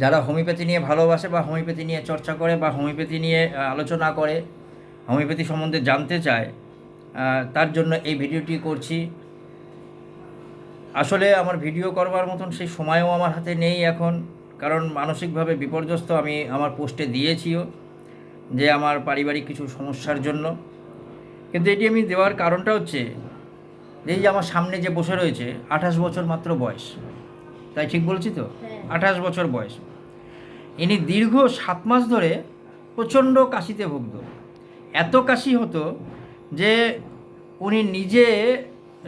যারা হোমিওপ্যাথি নিয়ে ভালোবাসে বা হোমিওপ্যাথি নিয়ে চর্চা করে বা হোমিওপ্যাথি নিয়ে আলোচনা করে, হোমিওপ্যাথি সম্বন্ধে জানতে চায়, তার জন্য এই ভিডিওটি করছি। আসলে আমার ভিডিও করবার মতন সেই সময়ও আমার হাতে নেই এখন, কারণ মানসিকভাবে বিপর্যস্ত। আমি আমার পোস্টে দিয়েছিও যে আমার পারিবারিক কিছু সমস্যার জন্য। কিন্তু এটি আমি দেওয়ার কারণটা হচ্ছে এই যে আমার সামনে যে বসে রয়েছে 28 বছর মাত্র বয়স, তাই ঠিক বলছি তো? 28 বছর বয়স। ইনি দীর্ঘ 7 মাস ধরে প্রচণ্ড কাশিতে ভুগত। এত কাশি হতো যে উনি নিজে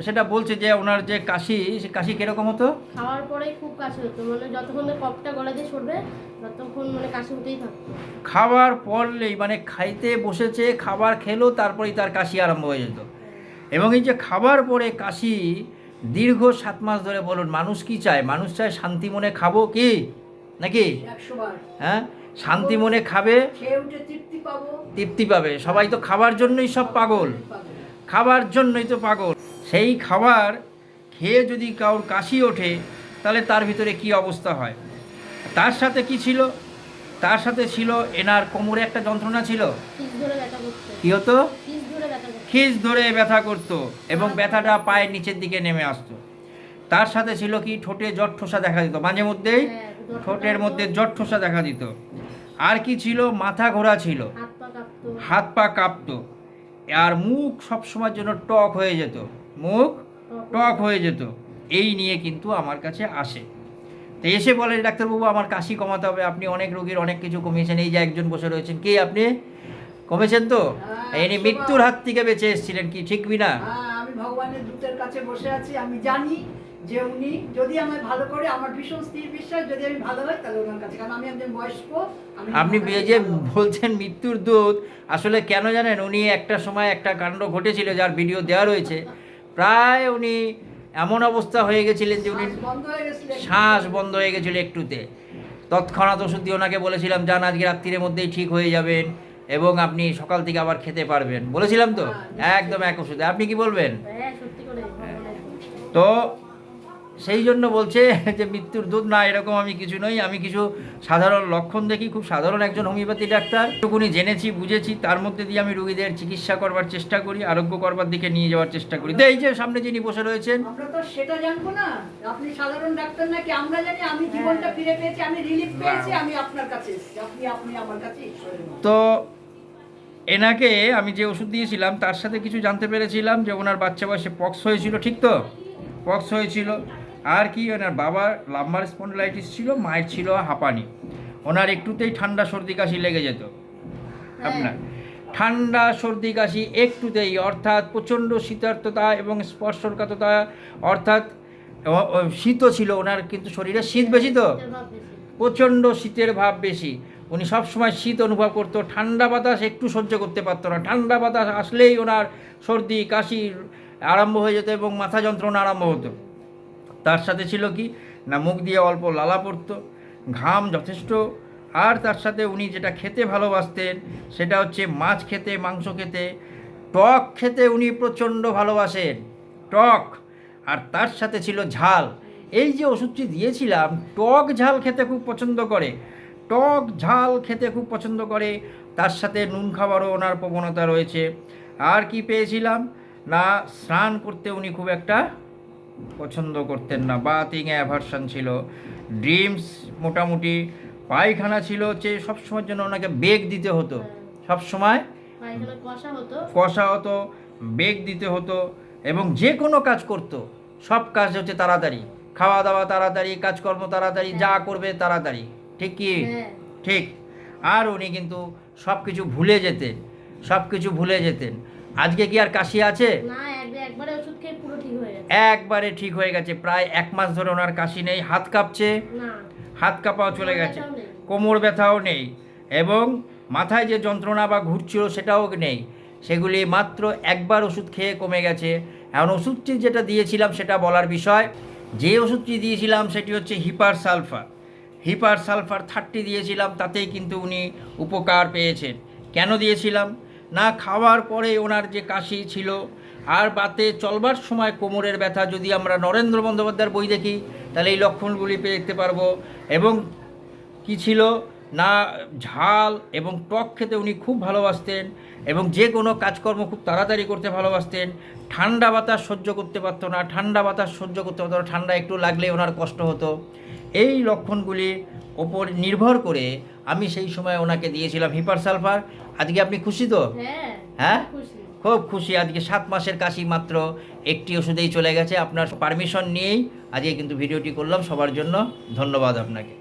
সেটা বলছে যে ওনার যে কাশি, সে কাশি কীরকম হতো? খাওয়ার পরেই খুব কাশি হতো, মানে যতক্ষণ না কফটা গলা দিয়ে সরবে ততক্ষণ মানে কাশি হতেই থাকতো। খাবার পরলেই, মানে খাইতে বসেছে, খাবার খেলো, তারপরেই তার কাশি আরম্ভ হয়ে যেত। এবং এই যে খাবার পরে কাশি দীর্ঘ 7 মাস ধরে, বলুন মানুষ কি চায়? মানুষ চায় শান্তি মনে খাবো, কি নাকি? হ্যাঁ, শান্তি মনে খাবে, তৃপ্তি পাবে। সবাই তো খাবার জন্যই সব পাগল, খাবার জন্যই তো পাগল। সেই খাবার খেয়ে যদি কারোর কাশি ওঠে তাহলে তার ভিতরে কি অবস্থা হয়? তার সাথে কি ছিল? তার সাথে ছিল এনার কোমরে একটা যন্ত্রণা ছিল। কি হতো? খিস ধরে ব্যথা করতো এবং ব্যথাটা পায়ের নিচের দিকে নেমে আসতো। তার সাথে ছিল কি? ঠোঁটে জটঠোসা দেখা দিত, মাঝে মধ্যেই ঠোঁটের মধ্যে জটঠোসা দেখা দিত। আর কি ছিল? মাথা ঘোরা ছিল, হাত পা কাঁপতো, আর মুখ সবসময়ের জন্য টক হয়ে যেত, মুখ টক হয়ে যেত। এই নিয়ে কিন্তু আমার কাছে আসে। তো এসে বলে, ডাক্তারবাবু আমার কাশি কমাতে হবে, আপনি অনেক রোগীর অনেক কিছু কমিয়েছেন, এই যে একজন বসে রয়েছেন, কে আপনি? কমেছেন তো? ইনি মৃত্যুর হাত থেকে বেঁচে এসেছিলেন, কি ঠিক বিনা? আমি ভগবানের দূতের কাছে বসে আছি। আমি জানি যে উনি যদি আমায় ভালো করে, আমার ভীষণ স্থির বিশ্বাস, যদি আমি ভালো হয় তাহলে ওনার কাছে, কারণ আমি একজন বয়স্ক। আপনি যে বলছেন মৃত্যুর দূত, আসলে কেন জানেন? উনি একটা সময় একটা কাণ্ড ঘটেছিল যার ভিডিও দেওয়া রয়েছে। প্রায় উনি এমন অবস্থা হয়ে গেছিলেন যে উনি শ্বাস বন্ধ হয়ে গেছিল একটুতে। তৎক্ষণাৎ ওষুধ দিয়ে ওনাকে বলেছিলাম, যান আজকে রাত্রির মধ্যেই ঠিক হয়ে যাবেন এবং আপনি সকাল থেকে আবার খেতে পারবেন, বলেছিলাম তো? একদম এক ওষুধে। আপনি কি বলবেন? তো সেই জন্য বলছে যে মৃত্যুর দূত না, এরকম আমি কিছু নই। আমি কিছু সাধারণ লক্ষণ দেখি, খুব সাধারণ একজন হোমিওপ্যাথি ডাক্তার। টুকুনি জেনেছি, বুঝেছি, তার মধ্যে দিয়ে আমি রোগীদের চিকিৎসা করবার চেষ্টা করি, আরোগ্য করবার দিকে নিয়ে যাওয়ার চেষ্টা করি। তো এই যে সামনে যিনি বসে রয়েছেন, আমরা তো সেটা জানবো না আপনি সাধারণ ডাক্তার নাকি। আমরা জানি আমি জীবনটা ফিরে পেয়েছি, আমি রিলিফ পেয়েছি, আমি আপনার কাছে এসেছি, আপনি আমার কাছে ঈশ্বরের মতো। তো এনাকে আমি যে ওষুধ দিয়েছিলাম তার সাথে কিছু জানতে পেরেছিলাম যে ওনার বাচ্চা বয়সে পক্স হয়েছিল, ঠিক তো? পক্স হয়েছিল। আর কি, ওনার বাবার লাম্বার স্পন্ডিলাইটিস ছিল, মায়ের ছিল হাঁপানি। ওনার একটুতেই ঠান্ডা সর্দি কাশি লেগে যেত। আপনার ঠান্ডা সর্দি কাশি একটুতেই, অর্থাৎ প্রচণ্ড শীতার্ততা এবং স্পর্শকাতরতা, অর্থাৎ শীতও ছিল ওনার, কিন্তু শরীরে শীত বেশি, তো প্রচণ্ড শীতের ভাব বেশি। উনি সবসময় শীত অনুভব করতো, ঠান্ডা বাতাস একটু সহ্য করতে পারতো না। ঠান্ডা বাতাস আসলেই ওনার সর্দি কাশি আরম্ভ হয়ে যেত এবং মাথা যন্ত্রণা আরম্ভ হতো। তার সাথে ছিল কি না, মুখ দিয়ে অল্প লালা পড়তো, ঘাম যথেষ্ট। আর তার সাথে উনি যেটা খেতে ভালোবাসতেন সেটা হচ্ছে মাছ খেতে, মাংস খেতে, টক খেতে উনি প্রচণ্ড ভালোবাসেন, টক। আর তার সাথে ছিল ঝাল। এই যে ওষুধটি দিয়েছিলাম, টক ঝাল খেতে খুব পছন্দ করে, টক ঝাল খেতে খুব পছন্দ করে। তার সাথে নুন খাবারও ওনার প্রবণতা রয়েছে। আর কি পেয়েছিলাম না, স্নান করতে উনি খুব একটা পছন্দ করতেন না, বাথিংয়ে অ্যাভারশন ছিল। ড্রিমস, মোটামুটি পায়খানা ছিল হচ্ছে সবসময়ের জন্য ওনাকে বেগ দিতে হতো, সবসময় কষা হতো, বেগ দিতে হতো। এবং যে কোনো কাজ করতো, সব কাজ হচ্ছে তাড়াতাড়ি, খাওয়া দাওয়া তাড়াতাড়ি, কাজকর্ম তাড়াতাড়ি, যা করবে তাড়াতাড়ি, ঠিক কি? ঠিক। আর উনি কিন্তু সব কিছু ভুলে যেতেন, সব কিছু ভুলে যেতেন। আজকে কি আর কাশি আছে? একবারে ঠিক হয়ে গেছে। প্রায় 1 মাস ধরে ওনার কাশি নেই, হাত কাঁপছে, হাত কাঁপাও চলে গেছে, কোমর ব্যথাও নেই, এবং মাথায় যে যন্ত্রণা বা ঘুরছিল সেটাও নেই। সেগুলি মাত্র একবার ওষুধ খেয়ে কমে গেছে। এখন ওষুধটি যেটা দিয়েছিলাম সেটা বলার বিষয়। যে ওষুধটি দিয়েছিলাম সেটি হচ্ছে হিপার সালফার। হিপার সালফার 30 দিয়েছিলাম, তাতেই কিন্তু উনি উপকার পেয়েছেন। কেন দিয়েছিলাম না, খাওয়ার পরে ওনার যে কাশি ছিল আর বাতে চলবার সময় কোমরের ব্যথা, যদি আমরা নরেন্দ্র বন্দ্যোপাধ্যায়ের বই দেখি তাহলে এই লক্ষণগুলি দেখতে পারবো। এবং কি ছিল না, ঝাল এবং টক খেতে উনি খুব ভালোবাসতেন এবং যে কোনো কাজকর্ম খুব তাড়াতাড়ি করতে ভালোবাসতেন। ঠান্ডা বাতাস সহ্য করতে পারতো না, ঠান্ডা বাতাস সহ্য করতে পারতো না, ঠান্ডা একটু লাগলে ওনার কষ্ট হতো। এই লক্ষণগুলির ওপর নির্ভর করে আমি সেই সময় ওনাকে দিয়েছিলাম হিপার সালফার। আজকে আপনি খুশি তো? হ্যাঁ হ্যাঁ, খুশি। খুব খুশি। আজকে 7 মাসের কাশি মাত্র একটি ওষুধেই চলে গেছে। আপনার পারমিশন নিয়েই আজকে কিন্তু ভিডিওটি করলাম। সবার জন্য ধন্যবাদ আপনাকে।